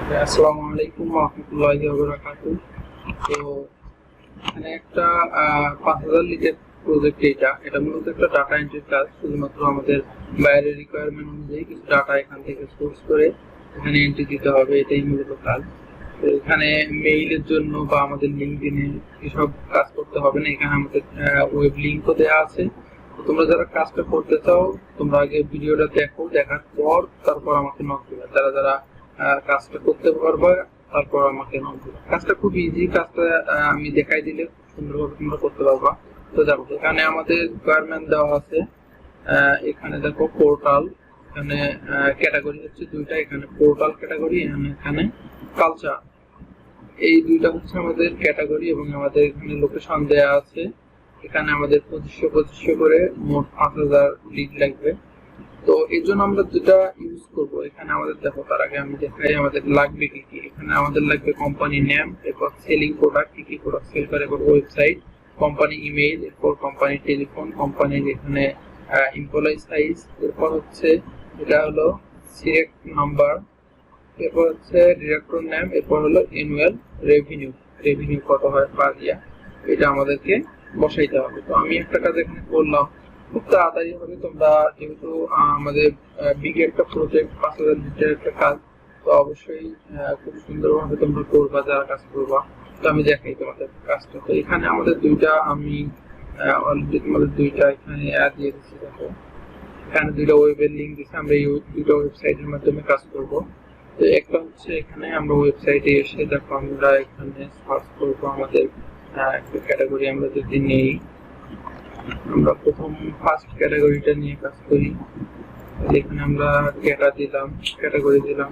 আসসালামু আলাইকুম ওয়া রাহমাতুল্লাহি ওয়া বারাকাতুহু। তো এখানে একটা 5000 লিটার প্রজেক্ট, এটা মূলত একটা ডাটা এন্ট্রি কাজ। শুধুমাত্র আমাদের বাইরের রিকোয়ারমেন্ট অনুযায়ী কিছু ডাটা এখান থেকে সোর্স করে এখানে এন্ট্রি দিতে হবে, এটাই মূলত কাজ। তো এখানে মেইলের জন্য বা আমাদের লিঙ্কডইনে এসব কাজ করতে হবে না, এখানে আমাদের ওয়েব লিঙ্কও দেওয়া আছে। তোমরা যারা কাজটা করতে চাও তোমরা আগে ভিডিওটা দেখো, দেখার পর তারপর আমাকে নক দিবে। যারা যারা কাজটা করতে পারবে তারপর আমাকে নক দিবে। কাজটা খুব ইজি, কাজটা আমি দেখাই দিলে সুন্দরভাবে তোমরা করতে পারবা। তো দেখো এখানে আমাদের রিকোয়ারমেন্ট দেওয়া আছে। এখানে দেখো পোর্টাল, এখানে ক্যাটাগরি হচ্ছে দুইটা, এখানে পোর্টাল ক্যাটাগরি, এখানে কালচার। এই দুইটা হচ্ছে আমাদের ক্যাটাগরি এবং আমাদের এখানে লোকেশন দেয়া আছে। এখানে আমাদের 2500 করে মোট 5000 লিড লাগবে। তো এর জন্য আমরা যেটা ইউজ করব, এখানে আমাদের দেখো তার আগে আমি দেখাই আমাদের লাগবে কি কি। এখানে আমাদের লাগবে কোম্পানি নেম, এরপর সেলিং প্রোডাক্ট, কি কি প্রোডাক্ট সেল করে, এরপর ওয়েবসাইট, কোম্পানি ইমেইল, এরপর কোম্পানি টেলিফোন, কোম্পানির এখানে এমপ্লয়ি সাইজ, এরপর হচ্ছে এটা হলো সিলেক্ট নাম্বার, এরপর হচ্ছে ডিরেক্টর নেম, এরপর হলো অ্যানুয়াল রেভিনিউ, রেভিনিউ কত হয় পার ইয়ার, এটা আমাদেরকে বসাইতে হবে। তো আমি একটা কাজ এখানে করলাম, খুব তাড়াতাড়ি হবে। তোমরা যেহেতু আমাদের বিগ একটা প্রজেক্ট, 5000 লিটার একটা কাজ, তো অবশ্যই খুব সুন্দরভাবে তোমরা করবা যারা কাজ করবা। তো আমি দেখাই তোমাদের কাজটা। তো এখানে আমাদের দুইটা, আমি অলরেডি তোমাদের দুইটা এখানে দিয়ে দিচ্ছি। দেখো এখানে দুইটা ওয়েবের লিঙ্ক দিচ্ছি, আমরা এই দুইটা ওয়েবসাইটের মাধ্যমে কাজ করব। তো একটা হচ্ছে এখানে আমরা ওয়েবসাইটে এসে দেখো আমরা এখানে সার্চ করবো আমাদের একটা ক্যাটাগরি। আমরা যদি নেই, আমরা প্রথম ফার্স্ট ক্যাটাগরিটা নিয়ে কাজ করি। এখানে আমরা দিলাম, ক্যাটাগরি দিলাম,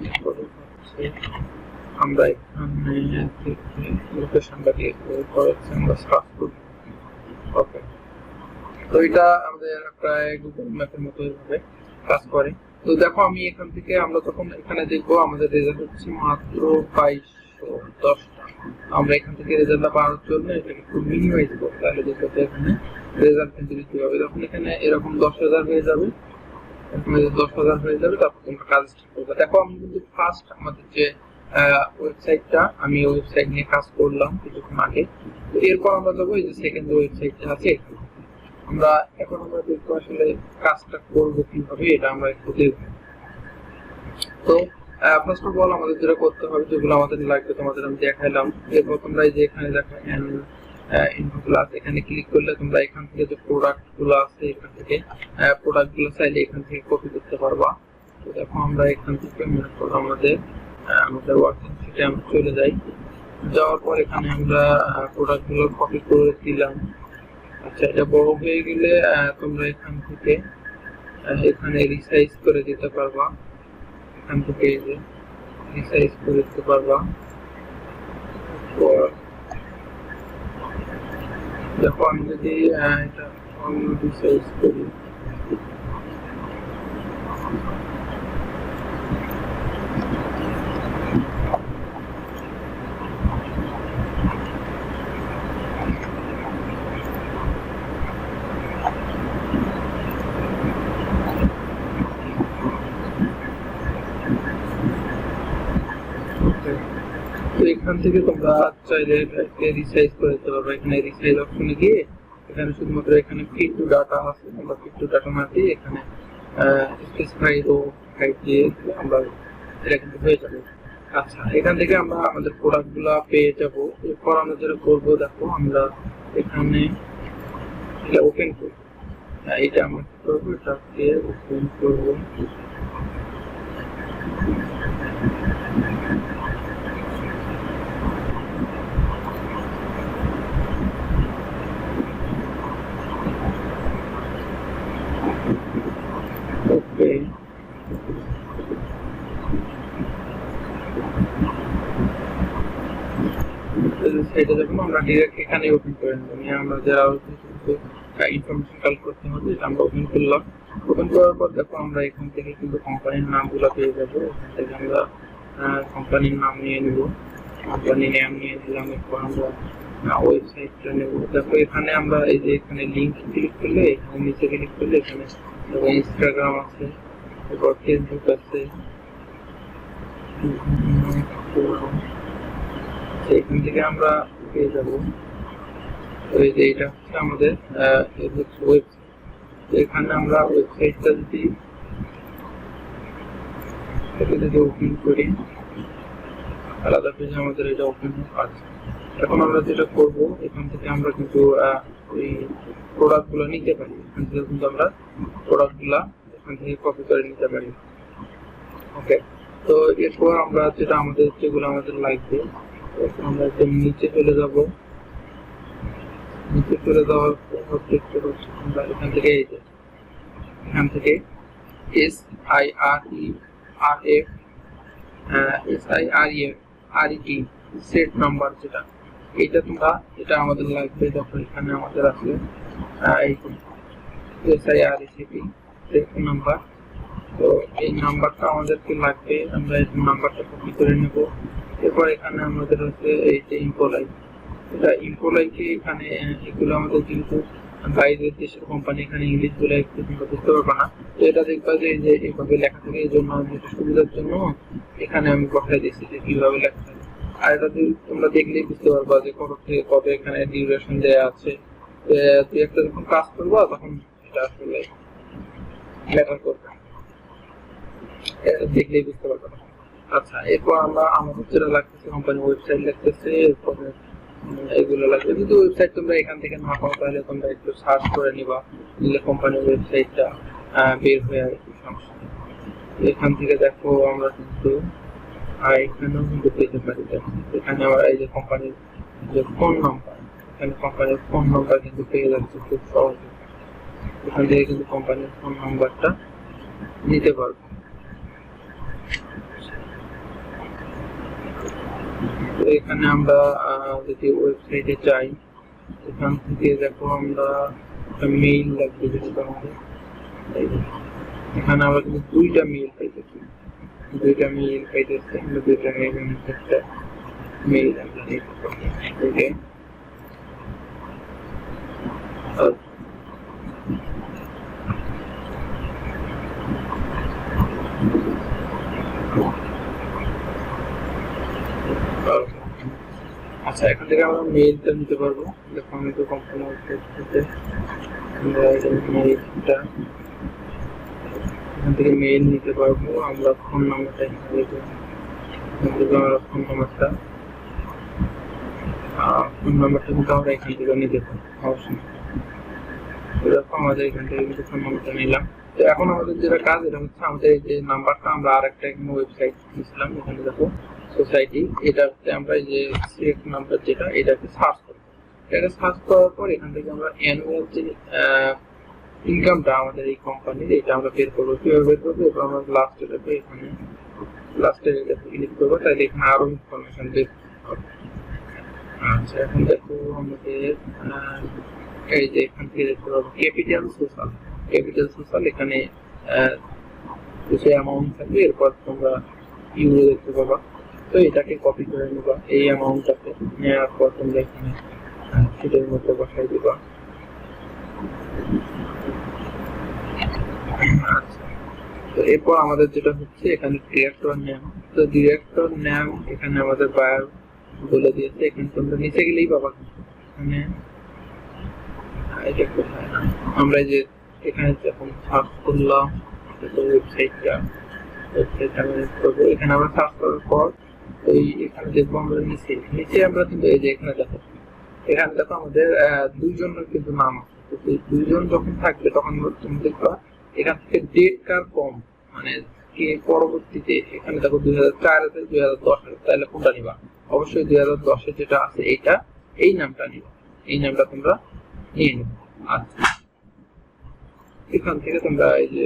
আমরা এখানে লোকেশনটা দিয়ে আমরা সার্চ করব। ওকে, তো এটা আমাদের প্রায় গুগল ম্যাপের মতো ভাবে কাজ করে। তো দেখো আমি এখান থেকে, আমরা তখন এখানে দেখবো আমাদের রেজাল্ট হচ্ছে মাত্র 2210টা। আমরা এখান থেকে রেজাল্টটা পাওয়ার জন্য এটাকে একটু মিনিমাইজ করতে, তাহলে দেখো এখানে রেজাল্ট কিন্তু দিতে হবে। তখন এখানে এরকম 10,000 হয়ে যাবে, 10,000 হয়ে যাবে। তারপর তোমরা কাজ স্টার্ট করবে। দেখো আমি কিন্তু ফার্স্ট আমাদের যে ওয়েবসাইটটা, আমি ওয়েবসাইট নিয়ে কাজ করলাম কিছুক্ষণ আগে। তো এরপর আমরা যাবো এই যে সেকেন্ড ওয়েবসাইটটা আছে, আমরা এখন আমরা দেখবো আসলে কাজটা করবো কিভাবে, এটা আমরা একটু দেখবো। তো ফার্স্ট অফ অল আমাদের যেটা করতে হবে, যেগুলো আমাদের লাগবে তোমাদের আমি দেখাইলাম। এরপর তোমরা এই যে এখানে দেখো ইনফো ক্লাস, এখানে ক্লিক করলে তোমরা এখান থেকে যে প্রোডাক্ট গুলো আছে, এখান থেকে প্রোডাক্ট গুলো চাইলে এখান থেকে কপি করতে পারবা। তো দেখো আমরা এখান থেকে মনে করো আমাদের ওয়ার্কিং শিটে আমরা চলে যাই। যাওয়ার পর এখানে আমরা প্রোডাক্ট গুলো কপি করে দিলাম। আচ্ছা, এটা বড় হয়ে গেলে তোমরা এখান থেকে এখানে রিসাইজ করে দিতে পারবা। এখান থেকে রিসাইজ করে দিতে পারবা। দেখো আমি যদি এটা রিসাইজ করি, এখান থেকে তোমরা চাইলে রিসাইজ করে দিতে পারবে। এখানে রিসাইজ অপশনে গিয়ে এখানে শুধুমাত্র এখানে ফিট টু ডাটা আছে, আমরা ফিট টু ডাটা না দিয়ে এখানে স্পেসিফাই রো হাইট দিয়ে আমরা এটা কিন্তু হয়ে যাবে। আচ্ছা, এখান থেকে আমরা আমাদের প্রোডাক্ট গুলা পেয়ে যাবো। এরপর আমরা যেটা করবো, দেখো আমরা এখানে এটা ওপেন করবো। এটা আমরা কি করবো, এটাকে ওপেন করবো। ওকে, সেটা দেখুন আমরা ডিরেক্ট এখানে ওপেন করে নেব। আমরা যারা ইনফরমেশন কালেক্ট করতে হবে এটা আমরা ওপেন করলাম। ওপেন করার পর দেখো আমরা এখান থেকে কিন্তু কোম্পানির নামগুলো পেয়ে যাবো। এখান থেকে আমরা কোম্পানির নাম নিয়ে নেব, কোম্পানি নেম নিয়ে নিলাম। এরপর আমরা ওয়েবসাইটটা নেব। দেখো এখানে আমরা এই যে এখানে লিঙ্ক ক্লিক করলে, এখানে নিচে ক্লিক করলে এখানে ইনস্টাগ্রাম আছে, এরপর ফেসবুক আছে, এখান থেকে আমরা পেয়ে যাব ওই যে এটা হচ্ছে আমাদের ওয়েবসাইট। এখানে আমরা ওয়েবসাইটটা যদি ওপেন করি, আলাদা পেজে আমাদের এটা ওপেন আছে। এখন আমরা যেটা করব, এখান থেকে আমরা কিন্তু ওই প্রোডাক্টগুলো নিতে পারি। এখান থেকে কিন্তু আমরা প্রোডাক্টগুলো এখান থেকে কপি করে নিতে পারি। ওকে, তো এরপর আমরা যেটা যেগুলো আমাদের লাগবে, আমরা একদম নিচে চলে যাব। নিচে চলে যাওয়ার পর আমরা এখান থেকে SIRET সেট নাম্বার, এটা আমাদের লাগবে। দেখো এখানে আমাদের আছে SIRET সেট নাম্বার। তো এই নাম্বারটা আমাদেরকে লাগবে, আমরা এই নাম্বারটা কপি করে নেব। এরপর এখানে আমাদের হচ্ছে এই যে এমপ্লয়কে এখানে এগুলো আমাদের কিন্তু বাইরের দেশের কোম্পানি, এখানে ইংলিশ বলে একটু বুঝতে পারবে না। তো এটা দেখবা যে এইভাবে লেখা থাকে, এই জন্য সুবিধার জন্য এখানে আমি বসাই দিচ্ছি যে কিভাবে লেখা থাকে। আর এটা তোমরা দেখলেই বুঝতে পারবা যে কত থেকে কত এখানে ডিউরেশন দেওয়া আছে। তুই একটা যখন কাজ করবা তখন এটা আসলে ম্যাটার করবে, এটা দেখলেই বুঝতে পারবে। আচ্ছা, এরপর আমরা আমাদের যেটা লাগতেছে কোম্পানি ওয়েবসাইট লাগতেছে, এরপরে এগুলো লাগবে। যদি ওয়েবসাইট তোমরা এখান থেকে না পাও তাহলে তোমরা একটু সার্চ করে নিবা, নিলে কোম্পানির ওয়েবসাইটটা বের হয়ে আসবে, সমস্যা নেই। এখান থেকে দেখো আমরা কিন্তু এখানেও কিন্তু পেতে পারি। এখানে আমরা এই যে কোম্পানির যে ফোন নাম্বার, এখানে কোম্পানির ফোন নাম্বার কিন্তু পেয়ে যাচ্ছে খুব সহজে। এখান থেকে কিন্তু কোম্পানির ফোন নাম্বারটা নিতে পারবো। তো এখানে আমরা যদি ওয়েবসাইটে যাই, এখান থেকে দেখো আমরা একটা মেইল লাগবে, যেটা আমাদের এখানে আমরা কিন্তু দুইটা মেইল পাইতেছি। আমরা দুইটা মেইল একটা মেইল আমরা নিতে পারবো। আচ্ছা, এখান থেকে আমরা মেইলটা নিতে পারবো। দেখো আমি তো কোম্পানি ওয়েবসাইটে মেইলটা এখান থেকে মেইল নিতে পারবো। আমরা ফোন নাম্বারটা ফোন নাম্বারটা কিন্তু আমরা এখান থেকে নিতে পারবো, অবশ্যই। আমাদের এখান থেকে কিন্তু ফোন নাম্বারটা নিলাম। তো এখন আমাদের যেটা কাজ, এটা হচ্ছে আমাদের এই যে নাম্বারটা আমরা আরেকটা এখানে ওয়েবসাইট দিয়েছিলাম, এখানে দেখো সোসাইটি, এটাতে আমরা এই যে সিলেক্ট নাম্বার যেটা, এটাকে সার্চ করব। এটা সার্চ করার পর এখান থেকে আমরা অ্যানুয়াল যে ইনকামটা আমাদের এই কোম্পানির, এটা আমরা বের করবো। কিভাবে বের করবো? এরপর আমরা লাস্টে দেখবো, এখানে লাস্টে এটা ক্লিক করবো, তাহলে এখানে আরো ইনফরমেশন বের হবে। আচ্ছা, এখন দেখো আমাদের এই যে এখান থেকে দেখতে পাবো ক্যাপিটাল সোশ্যাল, এখানে কিছু অ্যামাউন্ট থাকবে। এরপর তোমরা ইউরো দেখতে পাবা। তো এটাকে কপি করে নেবা, এই অ্যামাউন্টটাকে নেওয়ার পর তোমরা এখানে সেটার মধ্যে বসাই দিবা। আচ্ছা, তো এরপর আমাদের যেটা হচ্ছে এখানে ডিরেক্টর নেম। তো ডিরেক্টর নেম এখানে আমাদের বায়ার বলে দিয়েছে, এখানে তোমরা নিচে গেলেই পাবা। এখানে এটা কোথায়, আমরা যে এখানে যখন সার্চ করলাম ওয়েবসাইটটা করবো, এখানে আমরা সার্চ করার পর এখানে দেখবো আমরা নিচে আমরা কিন্তু এই যে এখানে দেখো আমাদের দুইজনের কিন্তু নাম আছে। তো দুইজন যখন থাকবে তখন তুমি দেখবা এখান থেকে ডেট কার কম, মানে কে পরবর্তীতে এখানে দেখো 2004 আছে, 2010 আছে, তাহলে কোনটা নিবা? অবশ্যই 2010 যেটা আছে এইটা, এই নামটা নিবা, এই নামটা তোমরা নিয়ে নেবে। আচ্ছা, এখান থেকে তোমরা এই যে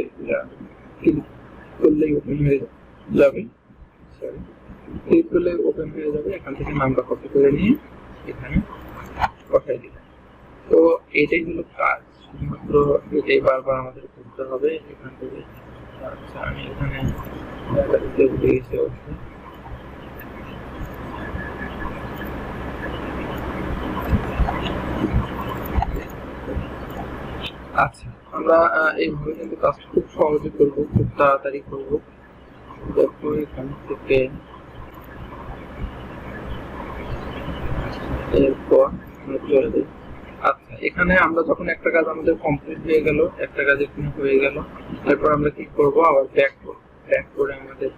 ক্লিক করলেই ওপেন হয়ে যাবে, এখান থেকে নামটা কপি করে নিয়ে এখানে বসাই দিবে। তো এটাই হলো কাজ, শুধুমাত্র এটাই বারবার আমাদের করতে হবে এখান থেকে। আচ্ছা, আমি এখানে আচ্ছা, আমরা এইভাবে কিন্তু কাজটা খুব সহজে করবো, খুব তাড়াতাড়ি করবো। তারপর এখান থেকে এরপর চলে যাই। আচ্ছা, এখানে আমরা যখন একটা কাজ আমাদের কমপ্লিট হয়ে গেল, একটা কাজ এখানে হয়ে গেল, তারপর আমরা কি করব, আবার ব্যাক করব। ব্যাক করে আমাদের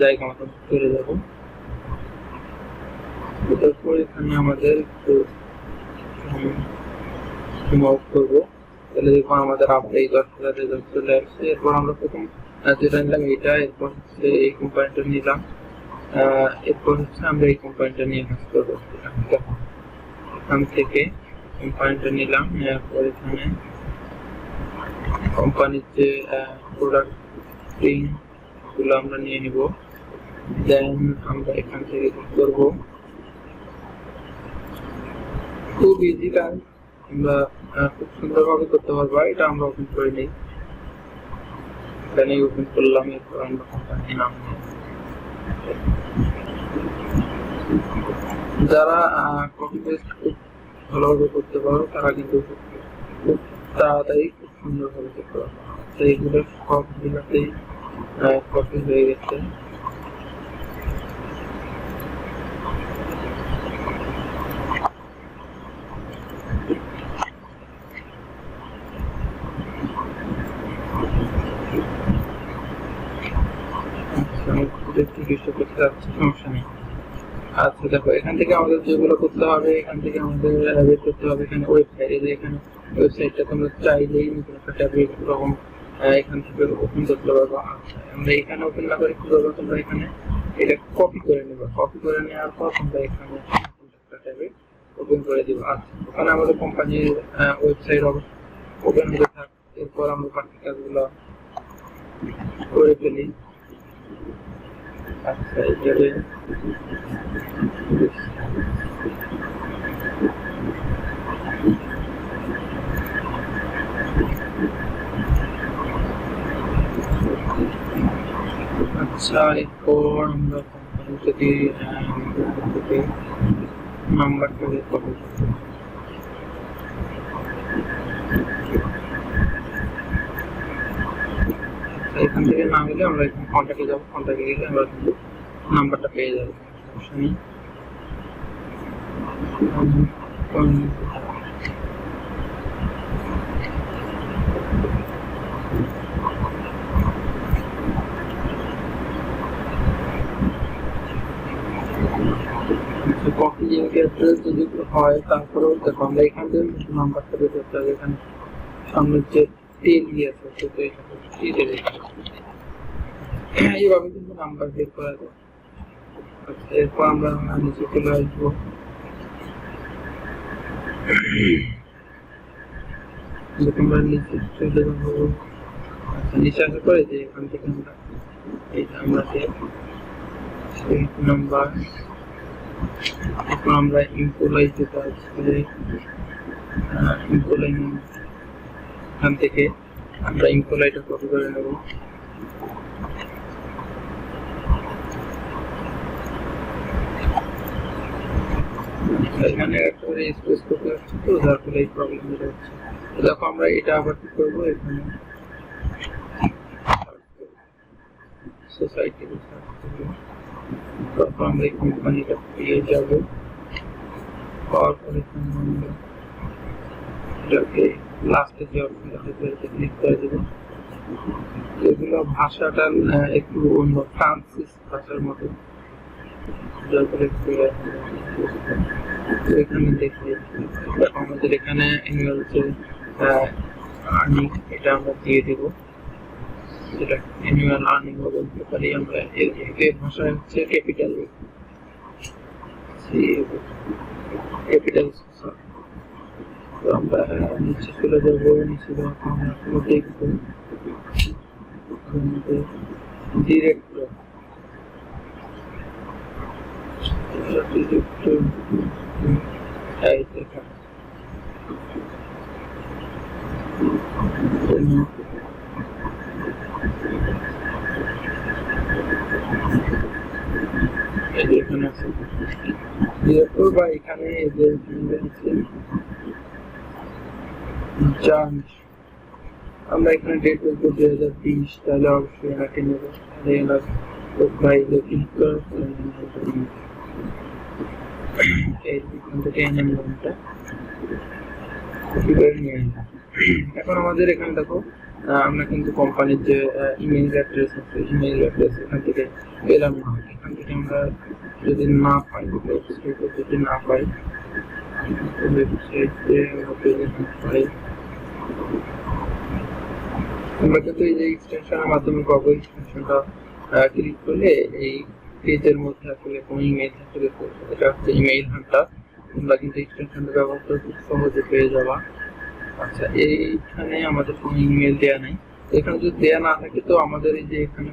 জায়গা মতো চলে যাব। তারপর এখানে আমাদের একটু মুভ করবো, তাহলে দেখুন আমাদের এই 10,000 রেজাল্ট চলে আসছে। এরপর আমরা প্রথম যেটা নিলাম এইটা, এরপর হচ্ছে এই কোম্পানিটা নিলাম, এরপর হচ্ছে আমরা এই কোম্পানিটা নিয়ে কাজ করবো। এখান থেকে কোম্পানিটা নিলাম, এরপর এখানে কোম্পানির যে প্রোডাক্ট গুলো আমরা নিয়ে নিব। দেন আমরা এখান থেকে করব, খুব ইজি কাজ, আমরা খুব সুন্দরভাবে করতে পারবো। এটা আমরা ওপেন করে নিই, এখানে ওপেন করলাম। এরপর আমরা কোম্পানির নাম নিই। যারা কপি পেস্ট খুব ভালোভাবে করতে পারো তারা কিন্তু খুব তাড়াতাড়ি খুব সুন্দরভাবে করতে পারো। তো এইগুলো সবগুলোতেই কপি হয়ে গেছে। সমস্যা নেই। আচ্ছা দেখো, এখান থেকে আমাদের যেগুলো করতে হবে, এখান থেকে আমাদের বের করতে হবে এখানে ওয়েবসাইটে। এখানে ওয়েবসাইটটা তোমরা চাইলেই নতুন একটা ট্যাবে এরকম এখান থেকে ওপেন করতে পারবো। আচ্ছা, আমরা এখানে ওপেন না করে কি করবো, তোমরা এখানে এটা কপি করে নেবে। কপি করে নেওয়ার পর তোমরা এখানে একটা ট্যাবে ওপেন করে দিবে। আচ্ছা, ওখানে আমাদের কোম্পানির ওয়েবসাইট ওপেন হতে থাক। এরপর আমরা বাকি কাজগুলো করে ফেলি। আচ্ছা, এখানে আচ্ছা, এরপর আমরা কোম্পানি যদি নাম্বারটা বের করবো। এখান থেকে না হলে আমরা এখানে কন্ট্যাক্টে যাবো, কন্ট্যাক্টে গেলে আমরা কিন্তু নাম্বারটা পেয়ে যাবো, সমস্যা নেই। কপি অ্যাড্রেস যদি হয়, তারপরেও দেখো আমরা এখান থেকে নাম্বারটা বের করতে হবে। এখানে সামনে যে তেল আছে সেটা এইভাবে কিন্তু নাম্বার বের করা যায়। আচ্ছা, এরপর আমরা নিচে চলে আসবো। আমরা নিচে চলে যাবো। আচ্ছা, নিচে আসার পরে যে এখান থেকে আমরা এইটা আমরা নাম্বার, এখন আমরা ইমপ্লয় যেটা আছে ইমপ্লয়, এখান থেকে আমরা ইমপ্লয়টা কপি করে নেব। এখানে একটা স্পেস করতে হচ্ছে, তো যার ফলে এই প্রবলেম যেটা হচ্ছে। দেখো আমরা এটা আবার কি করবো, এখানে সোসাইটি তারপর আমরা এই কোম্পানিটা পেয়ে যাবো। পাওয়ার পরে এটাকে লাস্টে যে অপশনটা ক্লিক করে দেবো। এগুলো ভাষাটা একটু অন্য ফ্রান্সিস ভাষার মতো, যার ফলে এখানে দেখি আমাদের এখানে অ্যানুয়াল যে আর্নিং এটা আমরা দিয়ে দেবো। যেটা অ্যানুয়াল আর্নিং বলতে পারি আমরা। এর ভাষায় হচ্ছে ক্যাপিটাল তো আমরা নিচে চলে যাবো। নিচে যাওয়ার আমরা দেখবো ডিরেক্টর এখানে আছে ডিরেক্টর, বা এখানে আমরা এখানে ডেট বলবো 2020, তাহলে অবশ্যই এনাকে নেবো। প্রোফাইলে ক্লিক করে এইখান থেকে নামটা কপি করে নিয়ে নিলাম। এখন আমাদের এখানে দেখো আমরা কিন্তু কোম্পানির যে ইমেইল অ্যাড্রেস আছে, ইমেইল অ্যাড্রেস এখান থেকে পেলাম না। এখান থেকে আমরা যদি না পাই, ওয়েবসাইটে যদি না পাই, ওয়েবসাইটে পাই, আমরা কিন্তু এই যে এক্সটেনশনের মাধ্যমে পাবো। এক্সটেনশনটা ক্লিক করলে এই পেজের মধ্যে আসলে কোনো ইমেইল থাকলে এটা হচ্ছে ইমেইল হান্টার, তোমরা কিন্তু এক্সটেনশনটা ব্যবহার করে খুব সহজে পেয়ে যাবা। আচ্ছা, এইখানে আমাদের কোনো ইমেল দেওয়া নাই। এখানে যদি দেওয়া না থাকে তো আমাদের এই যে এখানে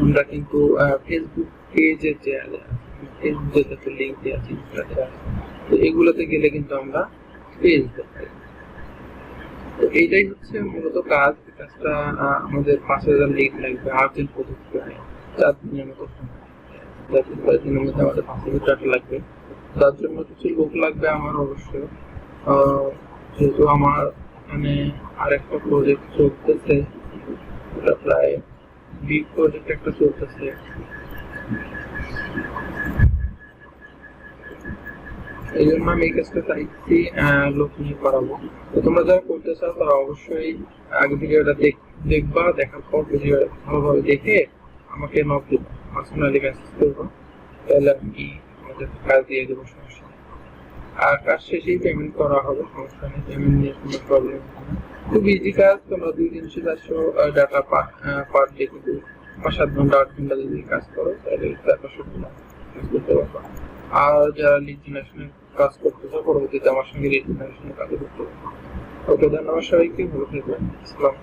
আমরা কিন্তু ফেসবুক পেজে ফেসবুক যেটাতে লিঙ্ক দেওয়া আছে, তো এগুলোতে গেলে কিন্তু আমরা পেজ দিতে পারি। তো এইটাই হচ্ছে মূলত কাজ। কাজটা আমাদের 5,000 লিঙ্ক লাগবে, আর্জেন্ট প্রজেক্ট 4 দিনের মতো সময়, 4 দিনের মধ্যে আমাদের 5,000 টাকা লাগবে। তার জন্য কিছু লোক লাগবে আমার অবশ্যই। যেহেতু আমার এখানে আরেকটা প্রজেক্ট চলতেছে, এটা প্রায় বিগ প্রজেক্ট একটা চলতেছে, এই জন্য আমি এই কাজটা চাইছি লোক নিয়ে করাবো। তো তোমরা যারা করতে চাও তারা অবশ্যই আগে ভিডিওটা দেখবা, দেখার পর ভিডিও ভালোভাবে দেখে আমাকে নক দিবা, পার্সোনালি মেসেজ করবো, তাহলে আমি আমাদের কাজ দিয়ে দেবো, সমস্যা নেই। আর কাজ শেষেই পেমেন্ট করা হবে, সমস্যা নেই, পেমেন্ট নিয়ে কোনো প্রবলেম হবে না। খুব ইজি কাজ। তোমরা 200-300 ডাটা পার ডে কিন্তু 5-7 ঘন্টা 8 ঘন্টা যদি কাজ করো তাহলে 400 কাজ করতে পারবা। আর যারা লিড জেনারেশনের কাজ করতেছে পরবর্তীতে আমার সঙ্গে লিড জেনারেশনের কাজ করতে পারবে। ওকে, ধন্যবাদ সবাইকে, ভালো থাকবেন। আসসালাম।